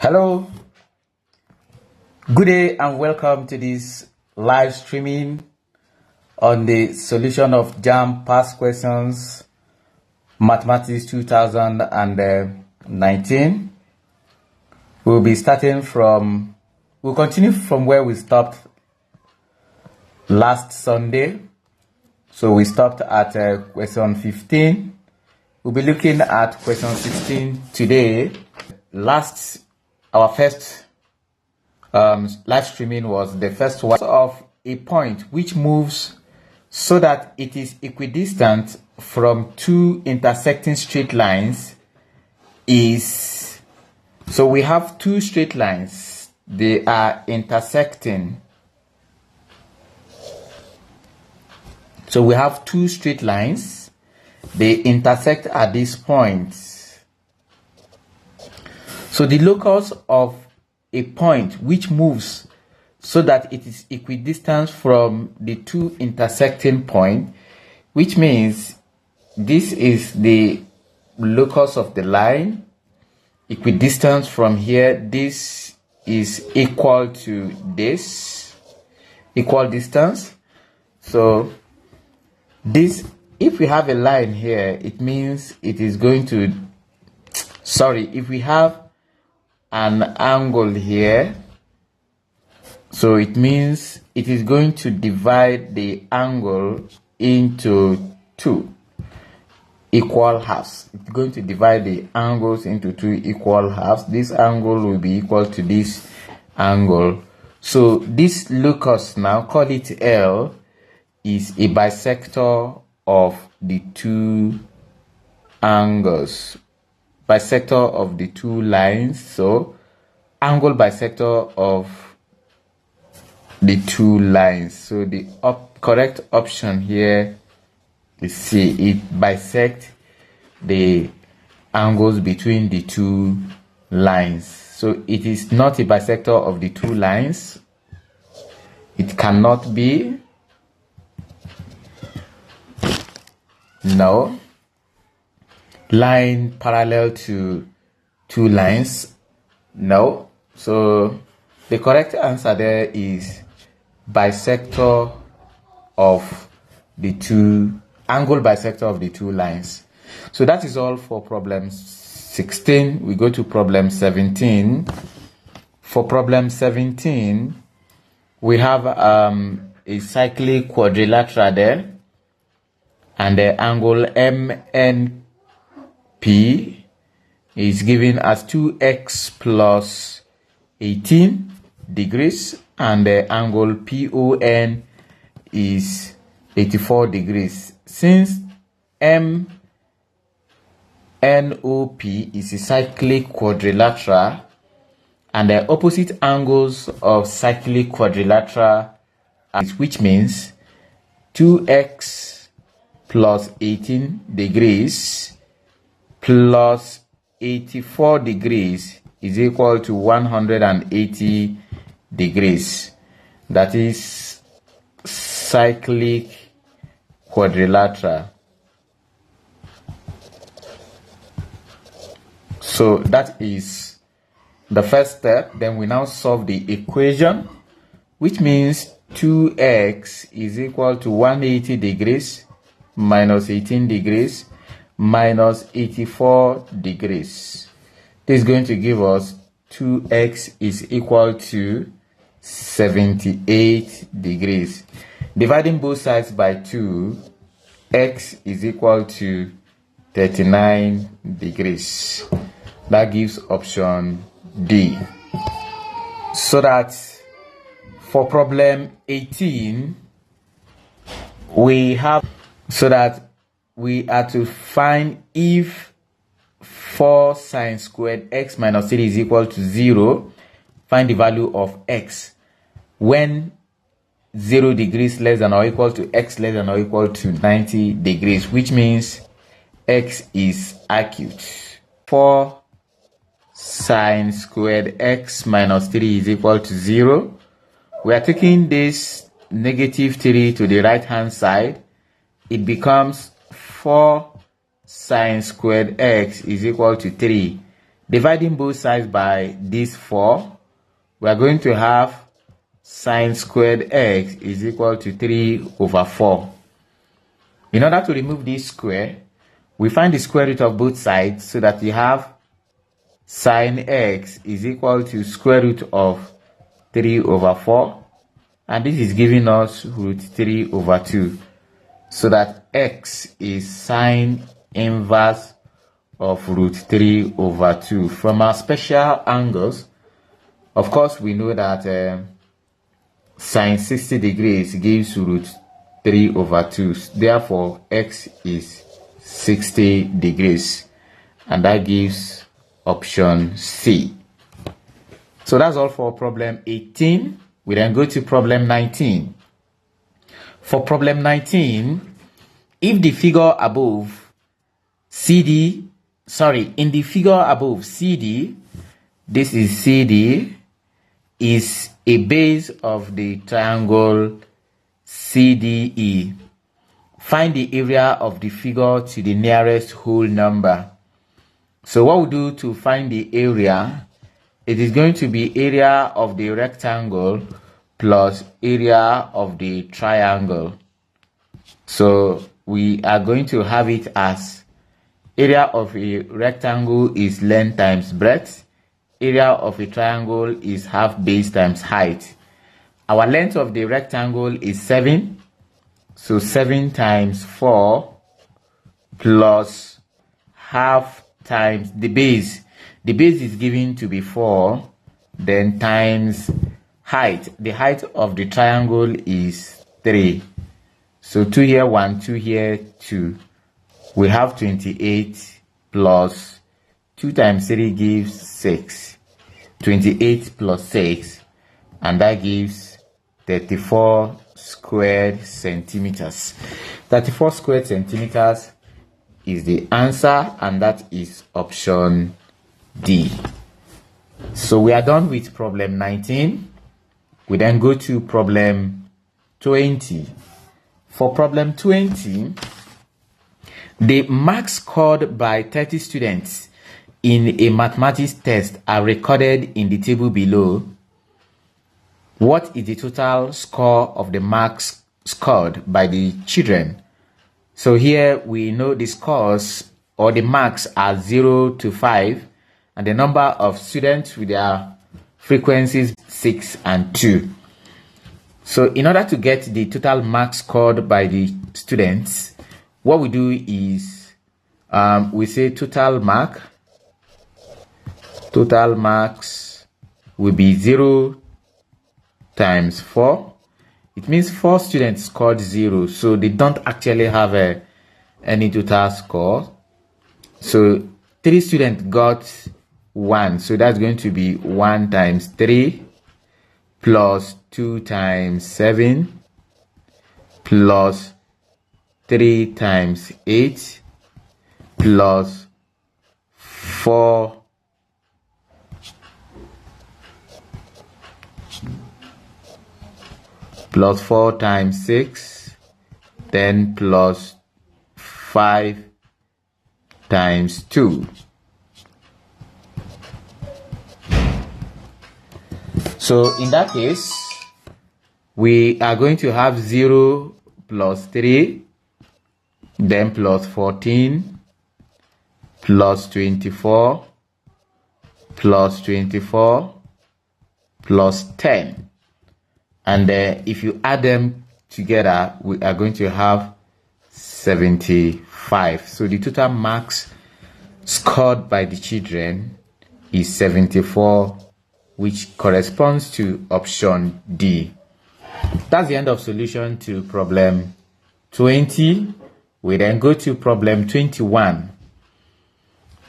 Hello, good day and welcome to this live streaming on the solution of JAMB past questions mathematics 2019. We'll continue from where we stopped last Sunday. So we stopped at question 15. We'll be looking at question 16 today. Our first live streaming was the first one of a point which moves so that it is equidistant from two intersecting straight lines is, so we have two straight lines, they are intersecting. So we have two straight lines, they intersect at this point. So the locus of a point which moves so that it is equidistant from the two intersecting points, which means this is the locus of the line, equidistance from here, this is equal to this, equal distance. So this, if we have a line here, it means it is going to, if we have an angle here, so it means it is going to divide the angle into two equal halves. It's going to divide the angles into two equal halves. This angle will be equal to this angle. So this locus, now call it L, is a bisector of the two angles, bisector of the two lines. So angle bisector of the two lines. So the correct option here is C. It bisects the angles between the two lines. So it is not a bisector of the two lines. It cannot be. No. Line parallel to two lines. No. So the correct answer there is bisector of the two, angle bisector of the two lines. So that is all for problem 16. We go to problem 17. For problem 17, we have a cyclic quadrilateral there, and the angle MNP is given as 2x plus 18 degrees, and the angle PON is 84 degrees. Since MNOP is a cyclic quadrilateral and the opposite angles of cyclic quadrilateral, which means 2x plus 18 degrees plus 84 degrees is equal to 180 degrees. That is cyclic quadrilateral. So that is the first step. Then we now solve the equation, which means 2x is equal to 180 degrees minus 18 degrees minus 84 degrees. This is going to give us 2x is equal to 78 degrees. Dividing both sides by 2, x is equal to 39 degrees. That gives option D. So that for problem 18, we are to find if 4 sine squared x minus 3 is equal to 0, find the value of x when 0 degrees less than or equal to x less than or equal to 90 degrees, which means x is acute. 4 sine squared x minus 3 is equal to 0. We are taking this negative 3 to the right hand side. It becomes 4 sine squared x is equal to 3. Dividing both sides by this 4, we are going to have sine squared x is equal to 3 over 4. In order to remove this square, we find the square root of both sides so that we have sine x is equal to square root of 3 over 4. And this is giving us root 3 over 2. So that x is sine inverse of root 3 over 2. From our special angles, of course, we know that sine 60 degrees gives root 3 over 2. Therefore, x is 60 degrees. And that gives option C. So that's all for problem 18. We then go to problem 19. For problem 19, if the figure above in the figure above CD, this is CD, is a base of the triangle CDE. Find the area of the figure to the nearest whole number. So what we do to find the area, it is going to be area of the rectangle plus area of the triangle. So we are going to have it as area of a rectangle is length times breadth. Area of a triangle is half base times height. Our length of the rectangle is 7. So 7 times 4 plus half times the base. The base is given to be 4, then times height. The height of the triangle is 3. So 2 here, 1, 2 here, 2. We have 28 plus 2 times 3 gives 6. 28 plus 6, and that gives 34 squared centimeters. 34 squared centimeters is the answer, and that is option D. So we are done with problem 19. We then go to problem 20. For problem 20, the marks scored by 30 students in a mathematics test are recorded in the table below. What is the total score of the marks scored by the children? So here we know the scores or the marks are 0 to 5, and the number of students with their frequencies 6 and 2. So in order to get the total marks scored by the students, what we do is we say total marks will be 0 times 4. It means 4 students scored 0, so they don't actually have any total score. So 3 students got 1, so that's going to be 1 times 3 plus 2 times 7 plus 3 times 8 plus 4 plus 4 times 6, then plus 5 times 2. So in that case, we are going to have 0 plus 3, then plus 14, plus 24, plus 24, plus 10. And if you add them together, we are going to have 75. So the total marks scored by the children is 74, which corresponds to option D. That's the end of solution to problem 20. We then go to problem 21.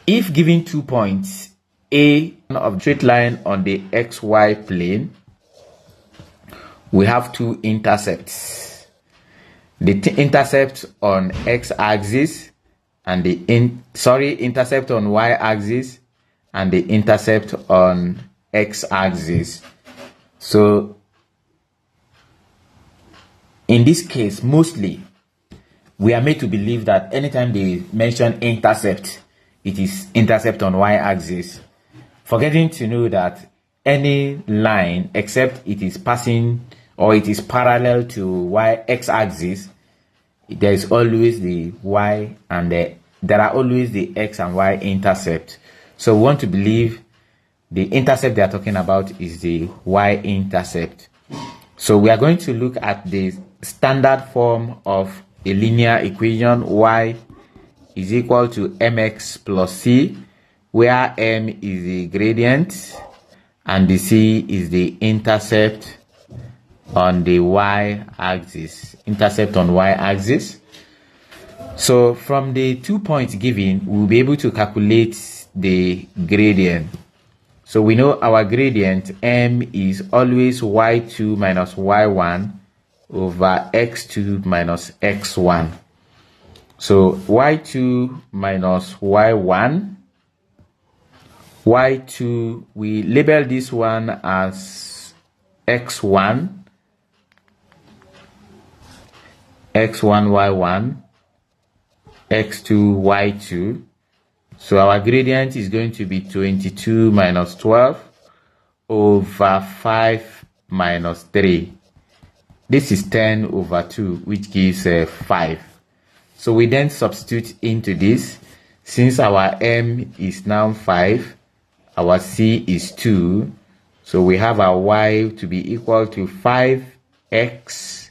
If given 2 points, A of straight line on the XY plane, we have 2 intercepts. The intercept on x-axis and the intercept on y-axis and the intercept on x-axis. So in this case, mostly we are made to believe that anytime they mention intercept, it is intercept on y-axis. forgetting to know that any line, except it is passing or it is parallel to x-axis, there is always the y and there are always the x and y intercept. So we want to believe the intercept they are talking about is the y-intercept. So we are going to look at the standard form of a linear equation. Y is equal to mx plus c, where m is the gradient and the c is the intercept on the y-axis. Intercept on y-axis. So from the 2 points given, we'll be able to calculate the gradient. So we know our gradient m is always y2 minus y1 over x2 minus x1. So y2 minus y1, y2, we label this one as x1, y1, x2, y2. So our gradient is going to be 22 minus 12 over 5 minus 3. This is 10 over 2, which gives 5. So we then substitute into this. Since our m is now 5, our c is 2. So we have our y to be equal to 5x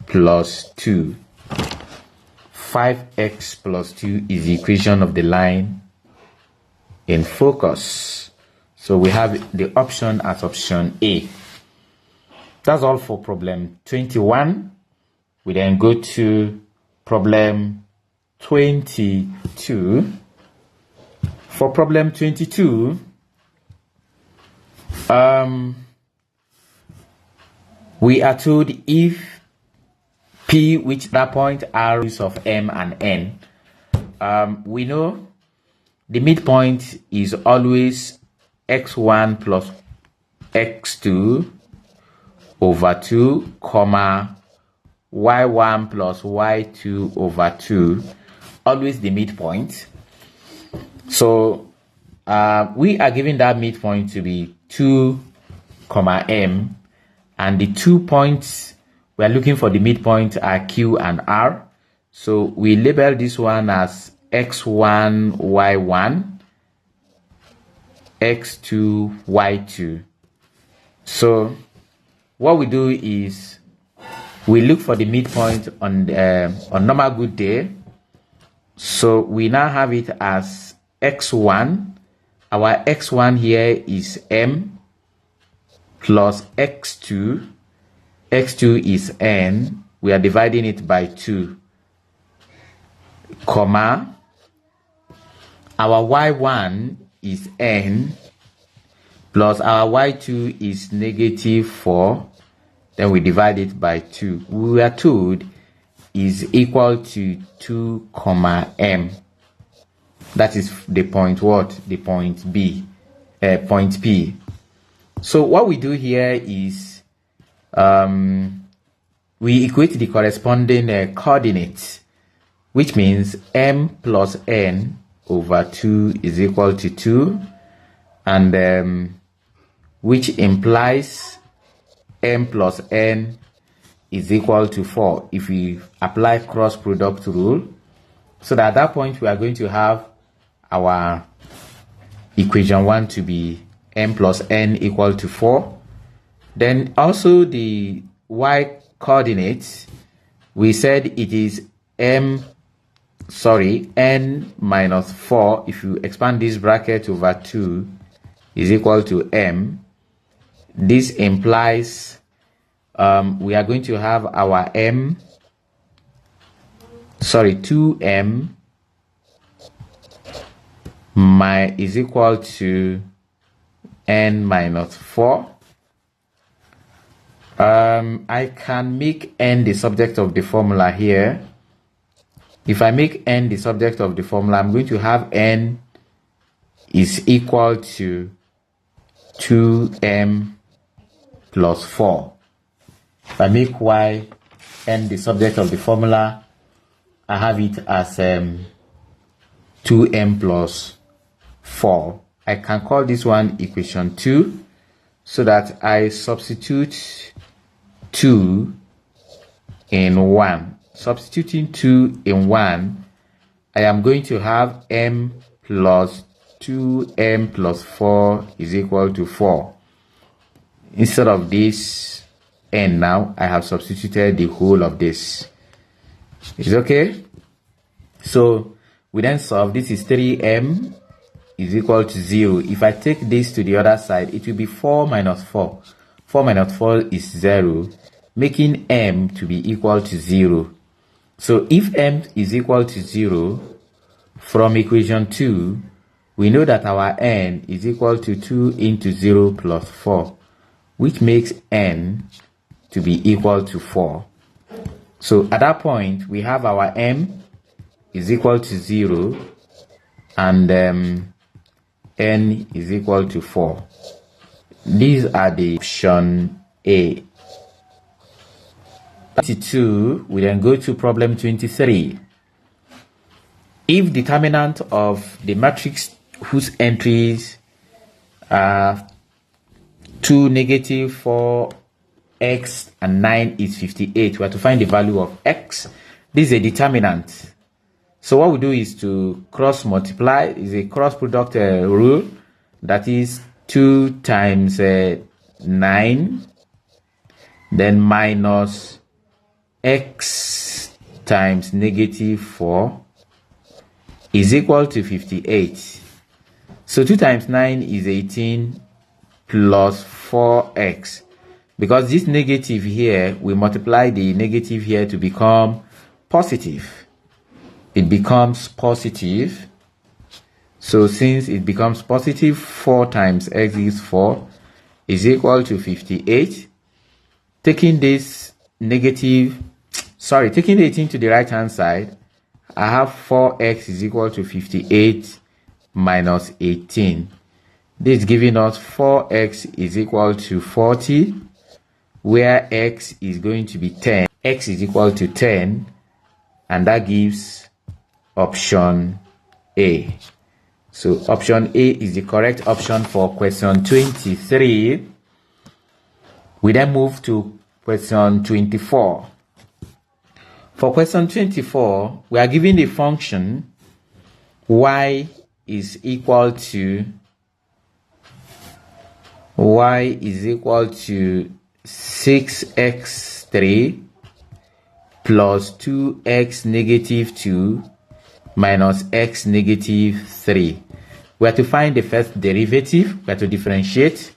plus 2. 5x plus 2 is the equation of the line in focus. So we have the option as option A. That's all for problem 21. We then go to problem 22. For problem 22, we are told if P, which that point R is of M and N. We know the midpoint is always x1 plus x2 over 2, comma, y1 plus y2 over 2, always the midpoint. So we are given that midpoint to be 2, comma, m, and the 2 points we are looking for the midpoint are Q and R. So we label this one as x1, y1, x2, y2. So what we do is we look for the midpoint on normal good day. So we now have it as x1. Our x1 here is m plus x2. x2 is n. We are dividing it by 2, comma, our y1 is n plus our y2 is negative 4. Then we divide it by 2. We are told is equal to 2, comma, m. That is the point what? The point B, point P. So what we do here is we equate the corresponding coordinates, which means m plus n over 2 is equal to 2, and which implies m plus n is equal to 4 if we apply cross product rule. So that at that point we are going to have our equation 1 to be m plus n equal to 4. Then also the y coordinates, we said it is n minus 4. If you expand this bracket over 2 is equal to m. This implies we are going to have our 2m is equal to n minus 4. I can make n the subject of the formula here. If I make n the subject of the formula, I'm going to have n is equal to 2m plus 4. If I make y n the subject of the formula, I have it as 2m plus 4. I can call this one equation 2, so that I substitute 2 in 1. Substituting 2 in 1, I am going to have m plus 2m plus 4 is equal to 4. Instead of this n now, I have substituted the whole of this. Is okay? So we then solve. This is 3m is equal to 0. If I take this to the other side, it will be 4 minus 4. 4 minus 4 is 0, making m to be equal to 0. So if m is equal to 0, from equation 2, we know that our n is equal to 2 into 0 plus 4, which makes n to be equal to 4. So at that point, we have our m is equal to 0 and n is equal to 4. These are the option A. 22, we then go to problem 23. If determinant of the matrix whose entries are 2, negative 4, x, and 9 is 58, we have to find the value of x. This is a determinant. So what we do is to cross multiply. Is a cross product rule, that is 2 times 9, then minus x times negative 4 is equal to 58. So 2 times 9 is 18 plus 4x. Because this negative here, we multiply the negative here to become positive. It becomes positive. So since it becomes positive, 4 times x is 4 is equal to 58. Taking this negative, taking the 18 to the right hand side, I have 4x is equal to 58 minus 18. This is giving us 4x is equal to 40, where x is going to be 10. X is equal to 10, and that gives option A. So option A is the correct option for question 23. We then move to question 24. For question 24, we are given the function y is equal to 6x3 plus 2x negative 2 minus x negative 3. We have to find the first derivative. We have to differentiate.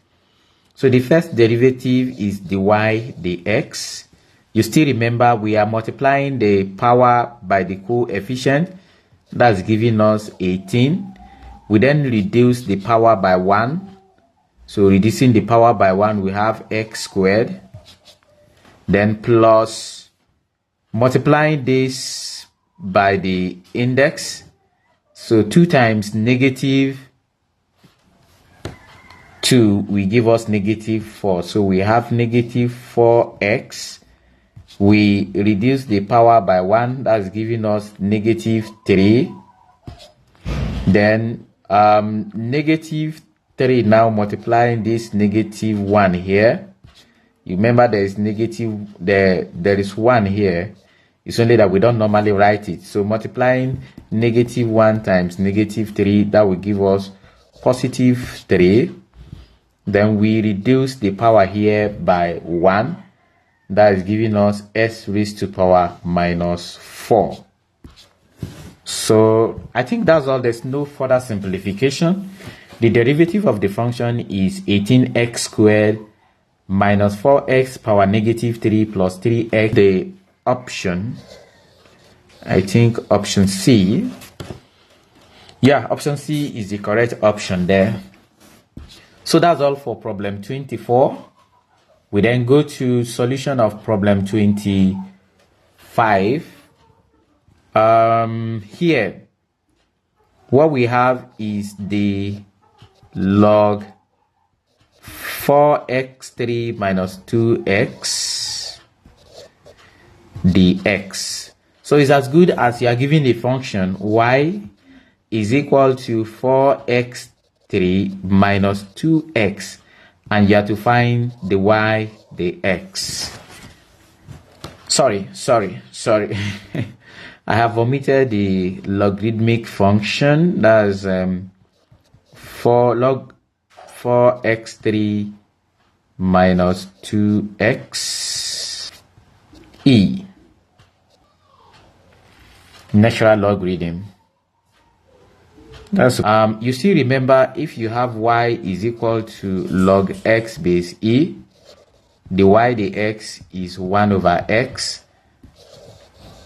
So the first derivative is the y, the x. You still remember we are multiplying the power by the coefficient. That's giving us 18. We then reduce the power by 1. So reducing the power by 1, we have x squared. Then plus multiplying this by the index. So 2 times negative 2 will give us negative 4. So we have negative 4x. We reduce the power by 1. That's giving us negative 3. Then negative 3 now multiplying this negative 1 here. You remember there is negative, there is 1 here. It's only that we don't normally write it. So multiplying negative 1 times negative 3, that will give us positive 3. Then we reduce the power here by 1. That is giving us s raised to power minus 4. So I think that's all. There's no further simplification. The derivative of the function is 18x squared minus 4x power negative 3 plus 3x. The option, I think option C. Yeah, option C is the correct option there. So that's all for problem 24. We then go to solution of problem 25. Here, what we have is the log 4x3 minus 2x dx. So it's as good as you are given the function y is equal to 4x 3 minus 2x, and you have to find the y, the x. Sorry. I have omitted the logarithmic function. That's 4 log 4x3 minus 2x e, natural logarithm. That's you still remember, if you have y is equal to log x base e, the y, the x is 1 over x.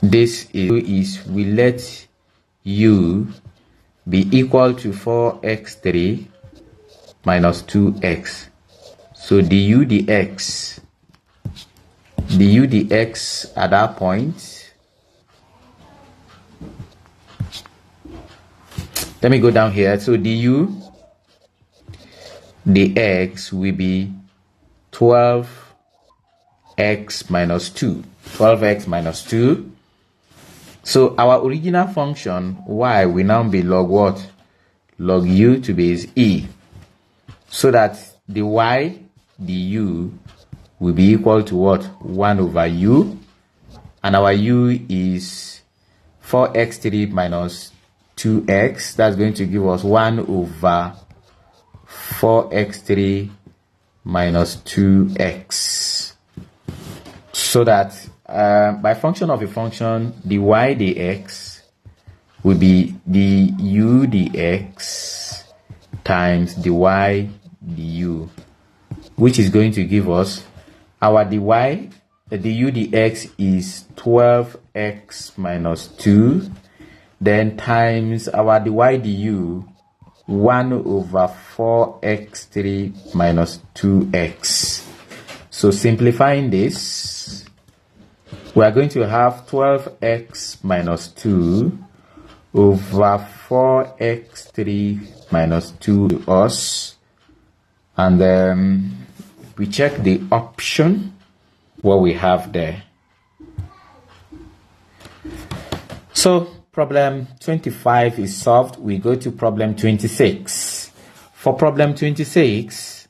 This is we let u be equal to 4x3 minus 2x. So du dx at that point, let me go down here. So du dx will be 12x minus 2. 12x minus 2. So our original function y will now be log what? Log u to base e. So that the y du will be equal to what? 1 over u. And our u is 4x3 minus 2x. That's going to give us 1 over 4x3 minus 2x. So that by function of a function, the y dx will be the u dx times the y du, which is going to give us our the u dx is 12x minus 2, then times our the y du 1 over 4x3 minus 2x. So simplifying this, we are going to have 12x minus 2 over 4x3 minus 2 to us. And then we check the option, what we have there. So problem 25 is solved. We go to problem 26. For problem 26,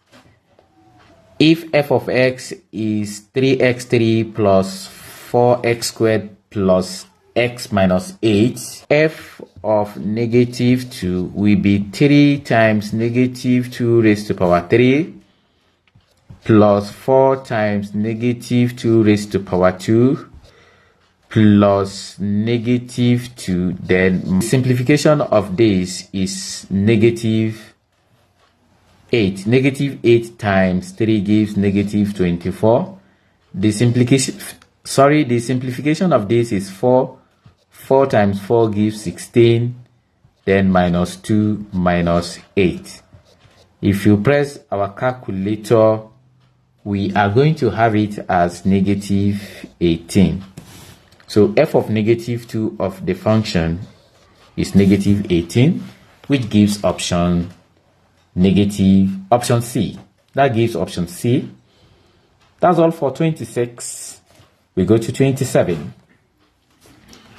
if f of x is 3x3 plus 4x squared plus x minus 8, f of negative 2 will be 3 times negative 2 raised to power 3 plus 4 times negative 2 raised to power 2 plus negative 2. Then simplification of this is negative 8. Negative 8 times 3 gives negative 24. The simplification of this is 4. 4 times 4 gives 16. Then minus 2 minus 8. If you press our calculator, we are going to have it as negative 18. So f of negative 2 of the function is negative 18, which gives option C. That gives option C. That's all for 26. We go to 27.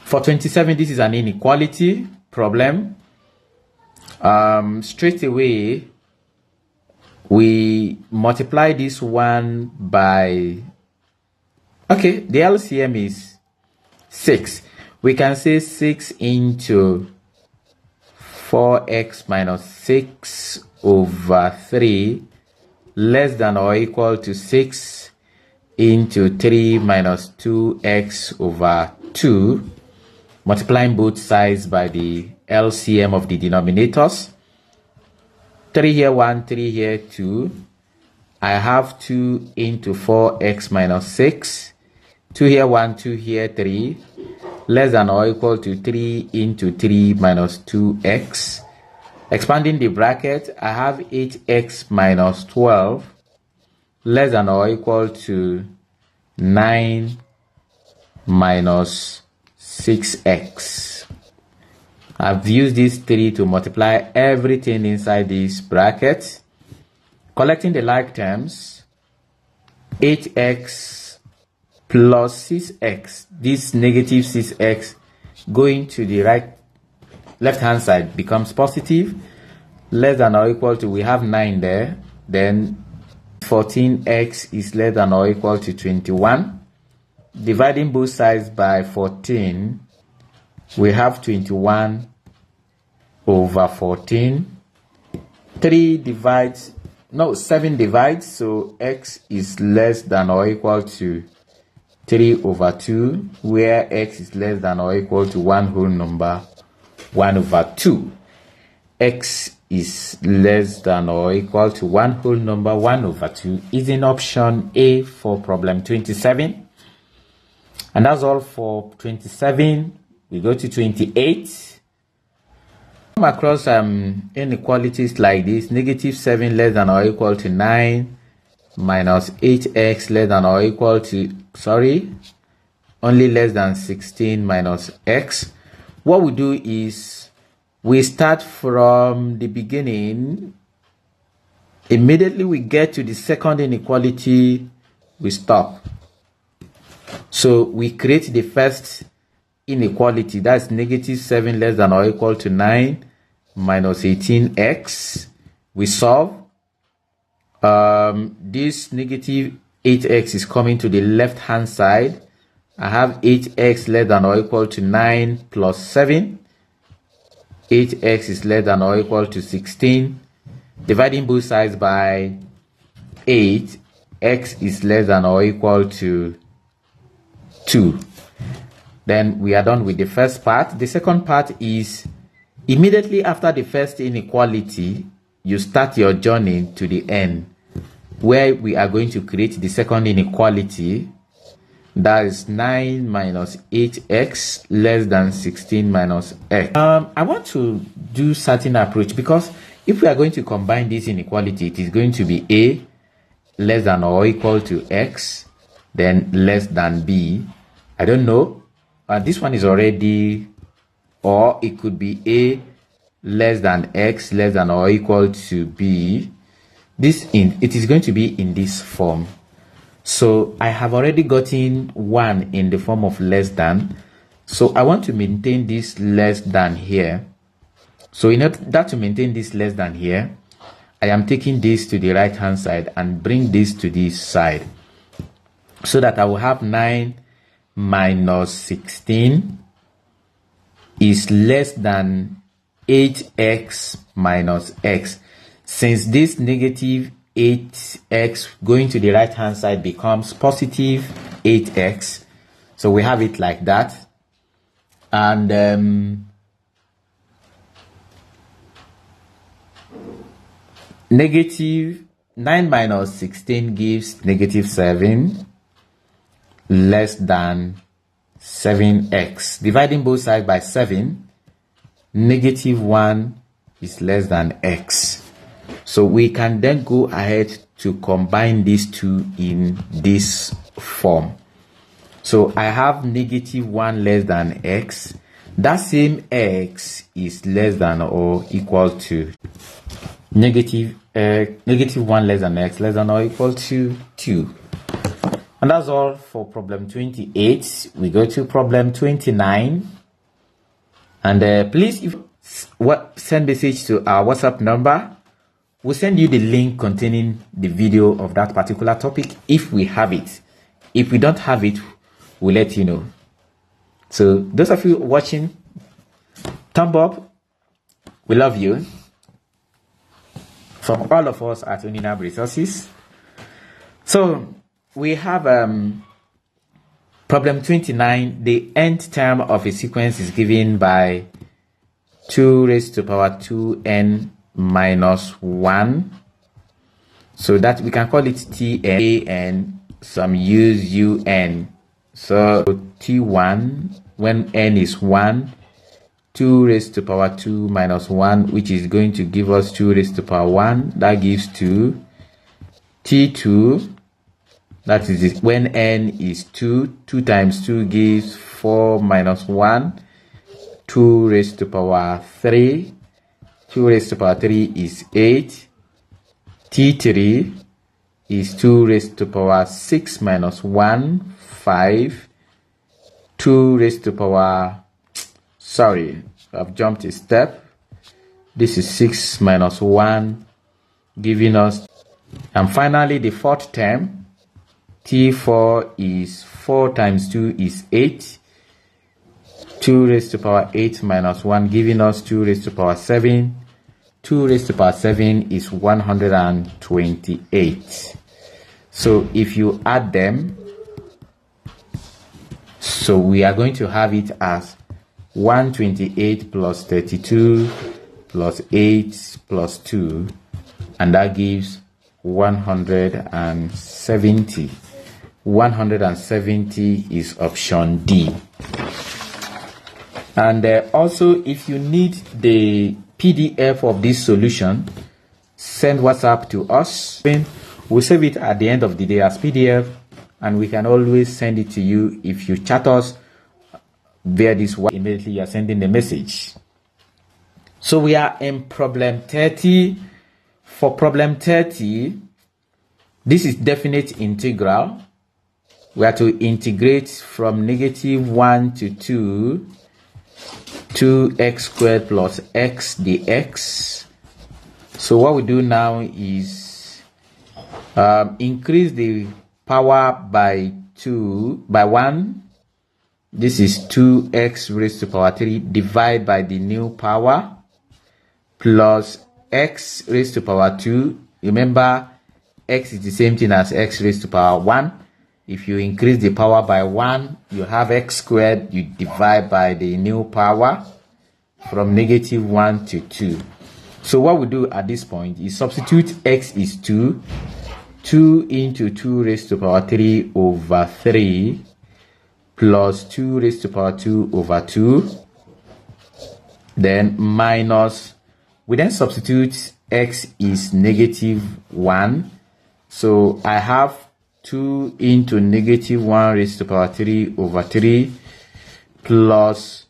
For 27, this is an inequality problem. Straight away, we multiply this one by, okay, the LCM is 6. We can say 6 into 4x minus 6 over 3 less than or equal to 6 into 3 minus 2x over 2, multiplying both sides by the LCM of the denominators. 3 here, 1, 3 here, 2. I have 2 into 4x minus 6. 2 here, 1, 2 here, 3. Less than or equal to 3 into 3 minus 2x. Expanding the bracket, I have 8x minus 12 less than or equal to 9 minus 6x. I've used this 3 to multiply everything inside this bracket. Collecting the like terms, 8x plus 6x, this negative 6x going to the left hand side becomes positive, less than or equal to, we have 9 there. Then 14x is less than or equal to 21. Dividing both sides by 14, we have 21 over 14. 7 divides, so x is less than or equal to 3 over 2, where x is less than or equal to one whole number, 1 over 2. X is less than or equal to one whole number, 1 over 2, is in option A for problem 27. And that's all for 27. We go to 28. Come across inequalities like this: -7 less than or equal to 9, minus 8x less than or equal to, only less than 16 minus x. What we do is we start from the beginning. Immediately we get to the second inequality, we stop. So we create the first inequality, that's -7 less than or equal to 9 minus 18x. We solve. This -8x is coming to the left hand side. I have 8x less than or equal to 9 plus 7. 8x is less than or equal to 16. Dividing both sides by 8, x is less than or equal to 2. Then we are done with the first part. The second part is immediately after the first inequality, you start your journey to the end, where we are going to create the second inequality. That is 9 minus 8x less than 16 minus x. I want to do certain approach, because if we are going to combine this inequality, it is going to be a less than or equal to x, then less than b. I don't know. This one is already, or it could be a less than x less than or equal to b. It is going to be in this form. So I have already gotten 1 in the form of less than. So I want to maintain this less than here. So in order to maintain this less than here, I am taking this to the right hand side and bring this to this side, so that I will have 9 minus 16 is less than 8x minus x. Since this negative 8x going to the right hand side becomes positive 8x, so we have it like that. And negative 9 minus 16 gives -7 less than 7x. Dividing both sides by 7, -1 is less than x. So we can then go ahead to combine these two in this form. So I have -1 less than x. That same x is less than or equal to -1 less than x less than or equal to 2. And that's all for problem 28. We go to problem 29. And please, if send message to our WhatsApp number. We'll send you the link containing the video of that particular topic if we have it. If we don't have it, we'll let you know. So those of you watching, thumb up. We love you. From all of us at Uninab Resources. So we have problem 29. The nth term of a sequence is given by 2 raised to power 2n minus 1. So that we can call it Tn, and some use Un. So T1, when n is 1, 2 raised to power 2 minus 1, which is going to give us 2 raised to power 1. That gives 2. T2, that is when n is 2. 2 times 2 gives 4 minus 1. 2 raised to power 3. 2 raised to power 3 is 8. T3 is 2 raised to power 6 minus 1, 5. 2 raised to power, I've jumped a step. This is 6 minus 1, giving us, and finally the fourth term, T4 is 4 times 2 is 8. 2 raised to power 8 minus 1, giving us 2 raised to power 7. 2 raised to power 7 is 128. So if you add them, so we are going to have it as 128 plus 32 plus 8 plus 2, and that gives 170. 170 is option D. And also, if you need the PDF of this solution, send WhatsApp to us. We'll save it at the end of the day as PDF, and we can always send it to you if you chat us via this way. Immediately you are sending the message. So we are in problem 30. For problem 30, this is definite integral. We are to integrate from -1 to 2, 2x squared plus x dx. So what we do now is increase the power by 1. This is 2x raised to power 3, divide by the new power, plus x raised to power 2. Remember, x is the same thing as x raised to power 1. If you increase the power by 1, you have x squared, you divide by the new power from -1 to 2. So what we do at this point is substitute x is 2. 2 into 2 raised to power 3 over 3 plus 2 raised to power 2 over 2. Then minus, we then substitute x is -1. So I have 2 into -1 raised to power 3 over 3 plus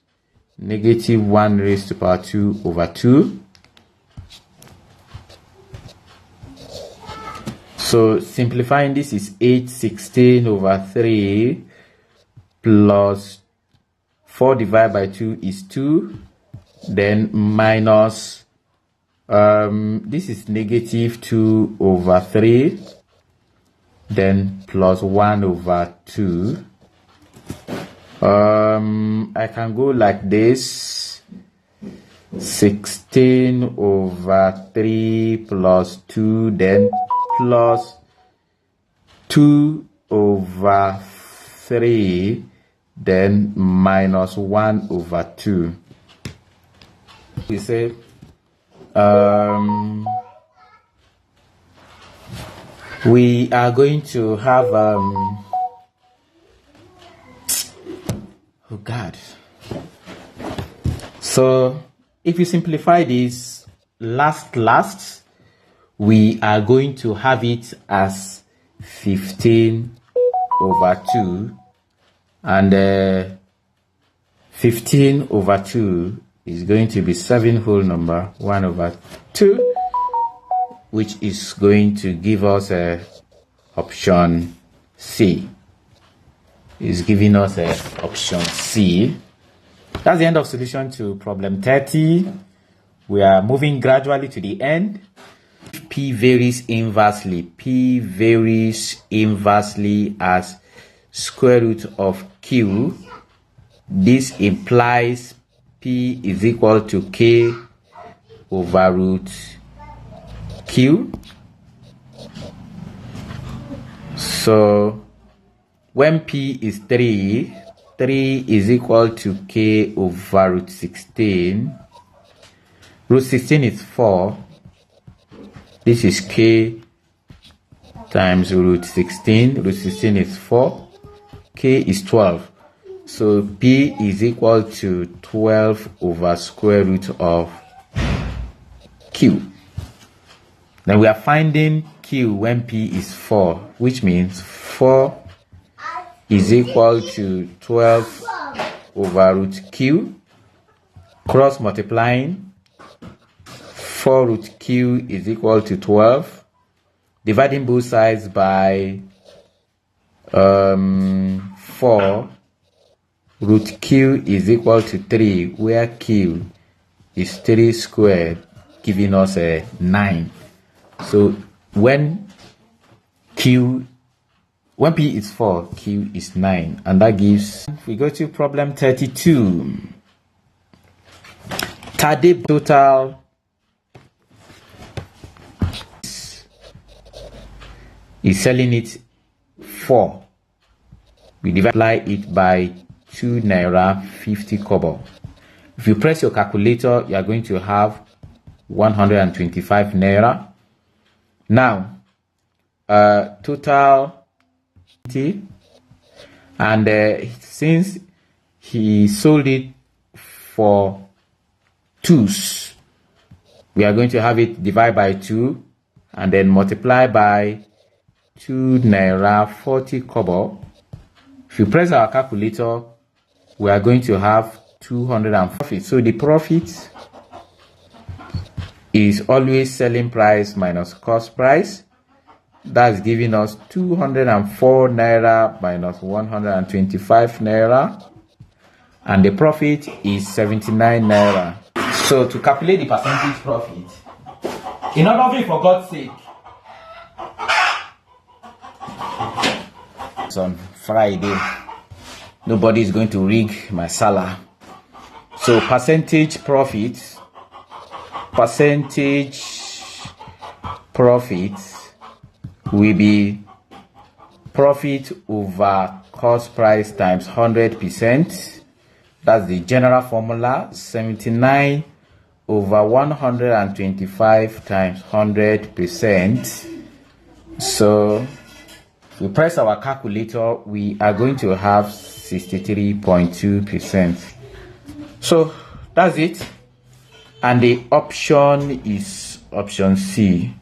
-1 raised to power 2 over 2. So simplifying this is 8/16 over 3 plus 4 divided by 2 is 2. Then minus, this is -2 over 3. Then plus 1 over 2. I can go like this. 16 over 3 plus 2, then plus 2 over 3, then minus 1 over 2. We say we are going to have oh God. So if you simplify this last, we are going to have it as 15 over 2, and 15 over 2 is going to be 7 whole number 1 over 2, which is going to give us option C. Is giving us option C. That's the end of solution to problem 30. We are moving gradually to the end. P varies inversely as square root of Q. This implies P is equal to K over root Q. So when P is 3, 3 is equal to K over root 16. Root 16 is 4. This is K times root 16. Root 16 is 4. K is 12. So P is equal to 12 over square root of Q. Then we are finding Q when P is 4, which means 4 is equal to 12 over root Q. Cross multiplying, 4 root Q is equal to 12. Dividing both sides by 4, root Q is equal to 3, where Q is 3 squared. giving us a 9. So when P is 4, Q is 9, and that gives, if we go to problem 32, Tade total is selling it 4. We multiply it by 2 naira 50 kobo. If you press your calculator, you are going to have 125 naira. Now, total, and since he sold it for 2s, we are going to have it divide by 2 and then multiply by 2 naira 40 kobo. If you press our calculator, we are going to have 240. So the profit is always selling price minus cost price. That's giving us 204 naira minus 125 naira, and the profit is 79 naira. So to calculate the percentage profit, in order of it, for God's sake, it's on Friday. Nobody is going to rig my salary. So percentage profit will be profit over cost price times 100%. That's the general formula. 79 over 125 times 100%. So if we press our calculator, we are going to have 63.2%. So that's it. And the option is option C.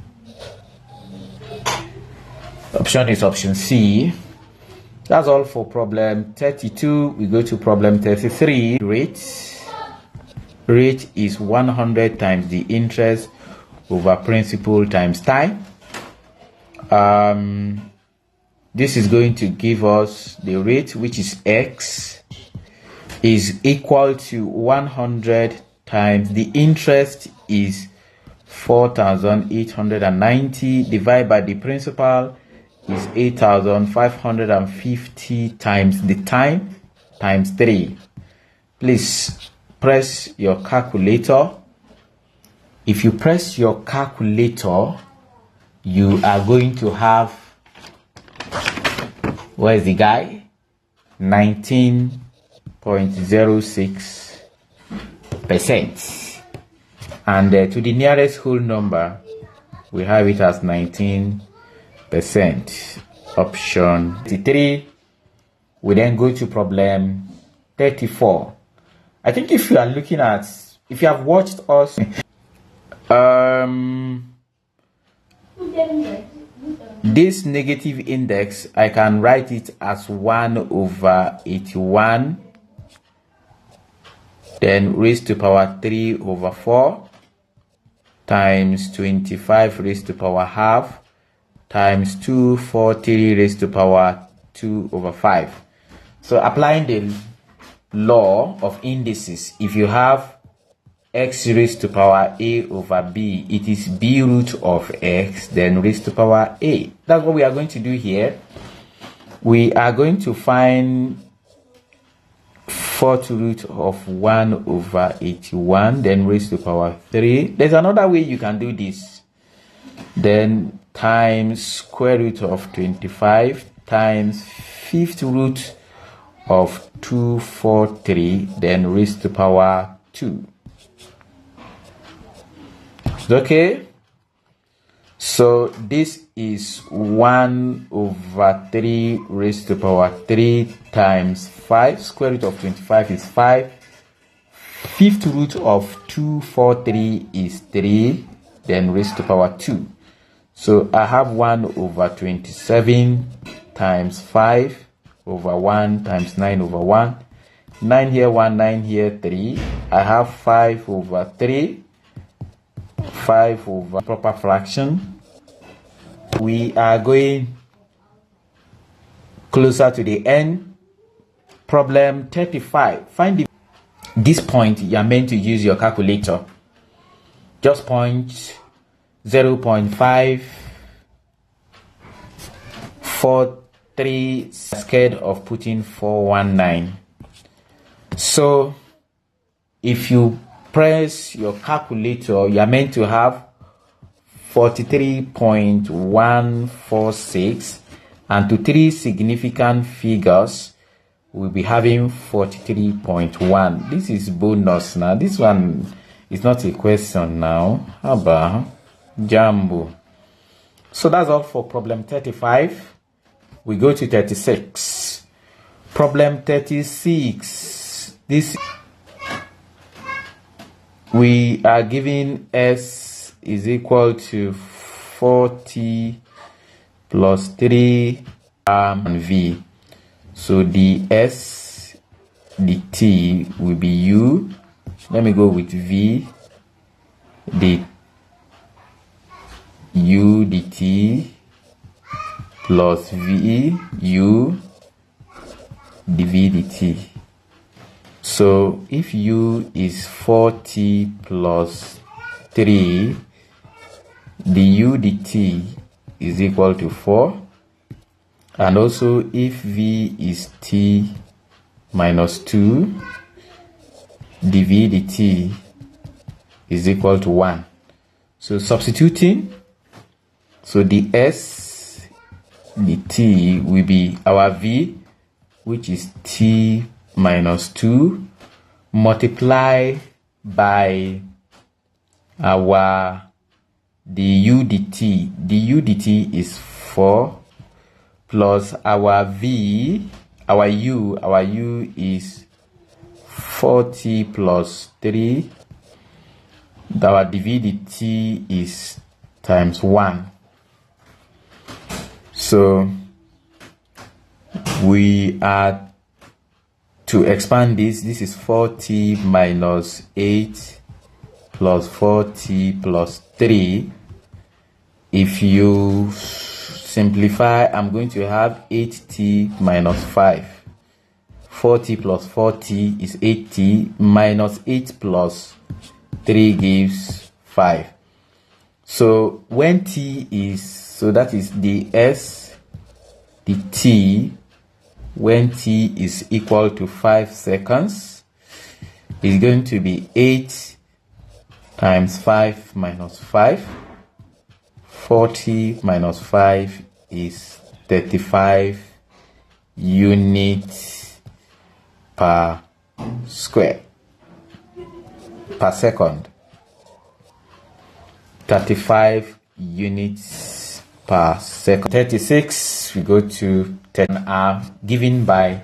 Option is option C. That's all for problem 32. We go to problem 33. Rate is 100 times the interest over principal times time. This is going to give us the rate, which is X, is equal to 100 times the interest is 4,890 divided by the principal is 8,550 times the time times 3. Please press your calculator. If you press your calculator, you are going to have, where is the guy? 19.06%. And to the nearest whole number, we have it as 19%. Option 3. We then go to problem 34. I think if you are looking at, if you have watched us, this negative index, I can write it as 1 over 81, then raised to power 3 over 4 times 25 raised to power half times 240 raised to power 2 over 5. So applying the law of indices, if you have x raised to power a over b, it is b root of x then raised to power a. That's what we are going to do here. We are going to find 4th root of 1 over 81 then raised to power 3. There's another way you can do this. Then times square root of 25 times 5th root of 243 then raised to power 2. Okay, so this is 1 over 3 raised to power 3 times 5. Square root of 25 is 5. 5th root of 243 is 3, then raised to power 2. So I have 1 over 27 times 5 over 1 times 9 over 1. 9 here, 1, 9 here, 3. I have 5 over 3. 5 over proper fraction. We are going closer to the end. Problem 35. Find this point. You are meant to use your calculator. just 0.543, scared of putting 419. So if you press your calculator, you are meant to have 43.146, and to three significant figures we'll be having 43.1. This is bonus. Now this one is not a question now. How about JAMB? So that's all for problem 35. We go to 36. Problem 36. This we are given S is equal to 40 plus 3 and V. So the S, the T will be U. Let me go with V, the U, the T, plus V, U, the V, the T. So if U is 40 plus 3, the U, the T is equal to 4. And also if V is T minus 2, the V, the T is equal to 1. So substituting, so the S, the T will be our V, which is T minus 2, multiply by our the UDT. The UDT is 4 plus our V, our U is 40 plus 3. Our DVDT is times 1. So we are to expand this. This is 40 minus 8 plus 40 plus 3. If you simplify, I'm going to have 8t minus 5. 40 plus 40 is 8t minus 8 plus 3 gives 5. So when t is, so that is the S, the t, when t is equal to 5 seconds, is going to be 8 times 5 minus 5. 40 minus 5 is 35 units per square per second. 35 units per second. 36, we go to 10 are given by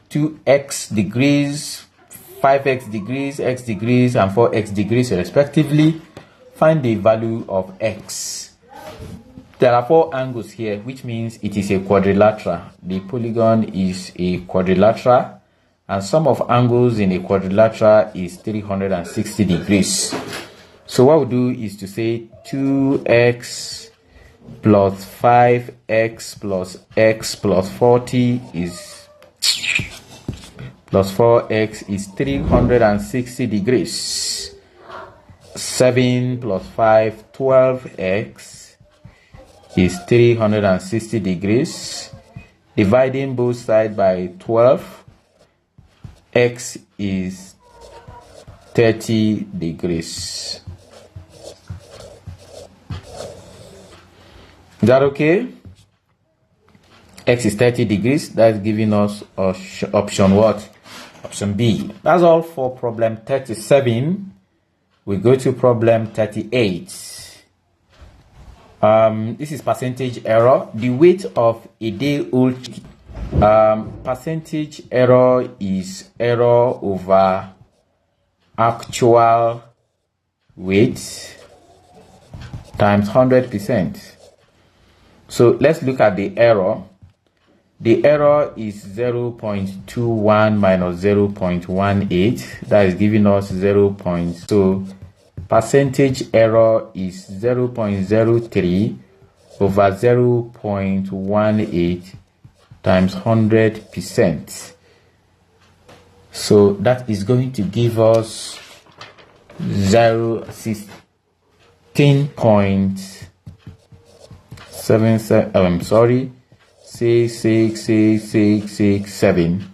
2x degrees, 5x degrees, x degrees, and 4x degrees respectively. Find the value of x. There are 4 angles here, which means it is a quadrilateral. The polygon is a quadrilateral, and sum of angles in a quadrilateral is 360 degrees. So what we'll do is to say 2x plus 5x plus x plus 40 is plus 4x is 360 degrees. 7 plus 5, 12x is 360 degrees. Dividing both sides by 12, x is 30 degrees. Is that okay? X is 30 degrees. That's giving us option what? Option B. That's all for problem 37. We go to problem 38. This is percentage error. The weight of a day-old percentage error is error over actual weight times 100%. So let's look at the error. The error is 0.21 minus 0.18. That is giving us 0. So percentage error is 0.03 over 0.18 times 100%. So that is going to give us 0.6 16.77, I'm sorry, 66667,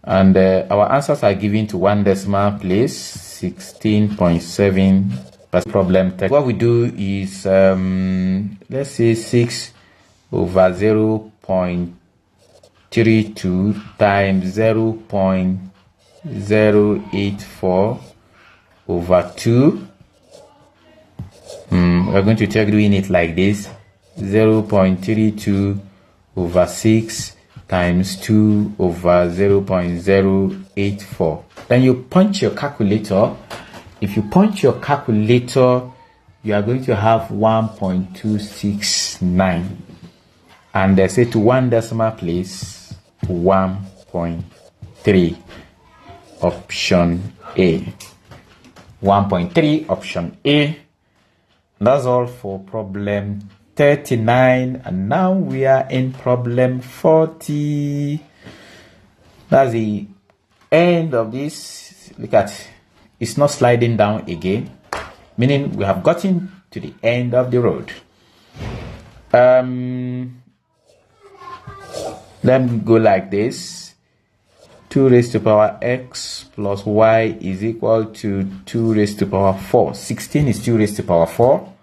and our answers are given to one decimal place, 16.7. Problem text. What we do is let's say 6 over 0.32 times 0.084 over 2. We're going to try doing it like this: 0.32 over 6 times 2 over 0.084. Then you punch your calculator. If you punch your calculator, you are going to have 1.269, and they say to one decimal place 1.3, option A. 1.3, option A. That's all for problem 39, and now we are in problem 40. That's the end of this. Look at, it's not sliding down again, meaning we have gotten to the end of the road. Let me go like this: 2 raised to power x plus y is equal to 2 raised to power 4. 16 is 2 raised to power 4.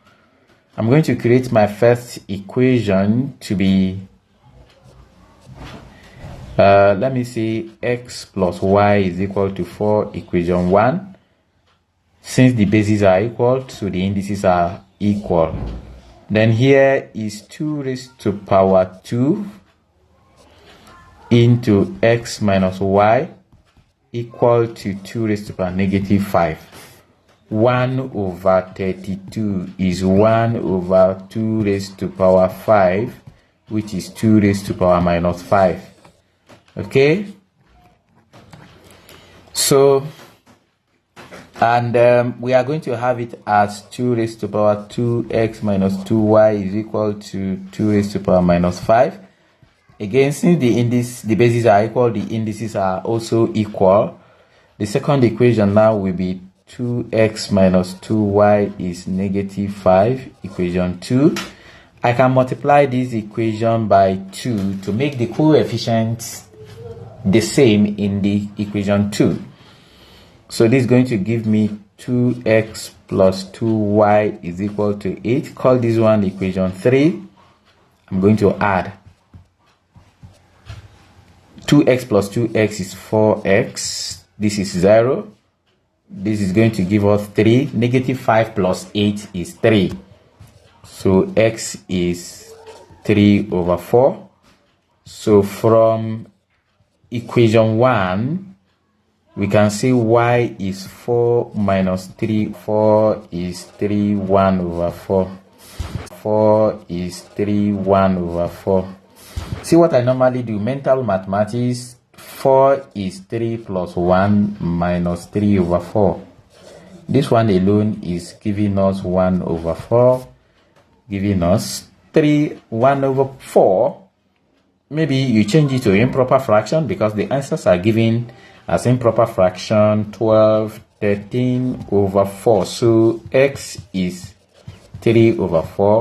I'm going to create my first equation to be, let me see, x plus y is equal to 4, equation 1. Since the bases are equal, so the indices are equal. Then here is 2 raised to power 2 into x minus y equal to 2 raised to power negative 5. 1 over 32 is 1 over 2 raised to power 5, which is 2 raised to power minus 5. Okay? So, and we are going to have it as 2 raised to power 2x minus 2y is equal to 2 raised to power minus 5. Again, since the bases are equal, the indices are also equal. The second equation now will be 2x minus 2y is negative 5, equation 2. I can multiply this equation by 2 to make the coefficients the same in the equation 2. So this is going to give me 2x plus 2y is equal to 8. Call this one equation 3. I'm going to add 2x plus 2x is 4x. This is 0. This is going to give us 3. Negative 5 plus 8 is 3. So x is 3 over 4. So from equation 1, we can see y is 4 minus 3. 4 is 3, 1 over 4. 4 is 3, 1 over 4. See what I normally do, mental mathematics. 4 is 3 plus 1 minus 3 over 4. This one alone is giving us 1 over 4, giving us 3, 1 over 4. Maybe you change it to improper fraction because the answers are given as improper fraction, 12, 13 over 4. So x is 3 over 4.